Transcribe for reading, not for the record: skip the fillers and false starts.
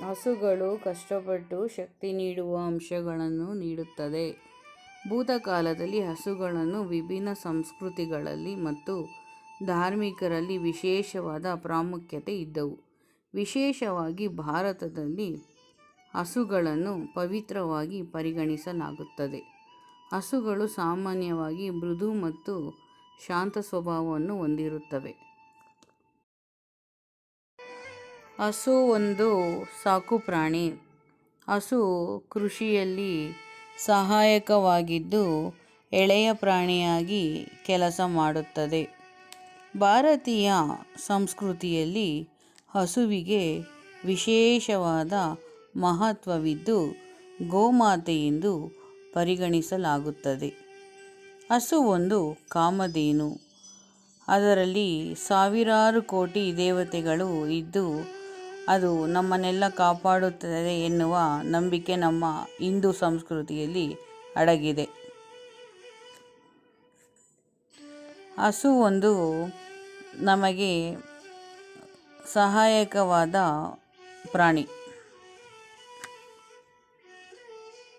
ಹಸುಗಳು ಕಷ್ಟಪಟ್ಟು ಶಕ್ತಿ ನೀಡುವ ಅಂಶಗಳನ್ನು ನೀಡುತ್ತದೆ. ಭೂತಕಾಲದಲ್ಲಿ ಹಸುಗಳನ್ನು ವಿಭಿನ್ನ ಸಂಸ್ಕೃತಿಗಳಲ್ಲಿ ಮತ್ತು ಧಾರ್ಮಿಕರಲ್ಲಿ ವಿಶೇಷವಾದ ಪ್ರಾಮುಖ್ಯತೆ ಇದ್ದವು. ವಿಶೇಷವಾಗಿ ಭಾರತದಲ್ಲಿ ಹಸುಗಳನ್ನು ಪವಿತ್ರವಾಗಿ ಪರಿಗಣಿಸಲಾಗುತ್ತದೆ. ಹಸುಗಳು ಸಾಮಾನ್ಯವಾಗಿ ಮೃದು ಮತ್ತು ಶಾಂತ ಸ್ವಭಾವವನ್ನು ಹೊಂದಿರುತ್ತವೆ. ಹಸು ಒಂದು ಸಾಕುಪ್ರಾಣಿ. ಹಸು ಕೃಷಿಯಲ್ಲಿ ಸಹಾಯಕವಾಗಿದ್ದು ಎಳೆಯ ಪ್ರಾಣಿಯಾಗಿ ಕೆಲಸ ಮಾಡುತ್ತದೆ. ಭಾರತೀಯ ಸಂಸ್ಕೃತಿಯಲ್ಲಿ ಹಸುವಿಗೆ ವಿಶೇಷವಾದ ಮಹತ್ವವಿದ್ದು ಗೋಮಾತೆಯೆಂದು ಪರಿಗಣಿಸಲಾಗುತ್ತದೆ. ಹಸು ಒಂದು ಕಾಮಧೇನು. ಅದರಲ್ಲಿ ಸಾವಿರಾರು ಕೋಟಿ ದೇವತೆಗಳು ಇದ್ದು ಅದು ನಮ್ಮನ್ನೆಲ್ಲ ಕಾಪಾಡುತ್ತದೆ ಎನ್ನುವ ನಂಬಿಕೆ ನಮ್ಮ ಹಿಂದೂ ಸಂಸ್ಕೃತಿಯಲ್ಲಿ ಅಡಗಿದೆ. ಹಸು ಒಂದು ನಮಗೆ ಸಹಾಯಕವಾದ ಪ್ರಾಣಿ.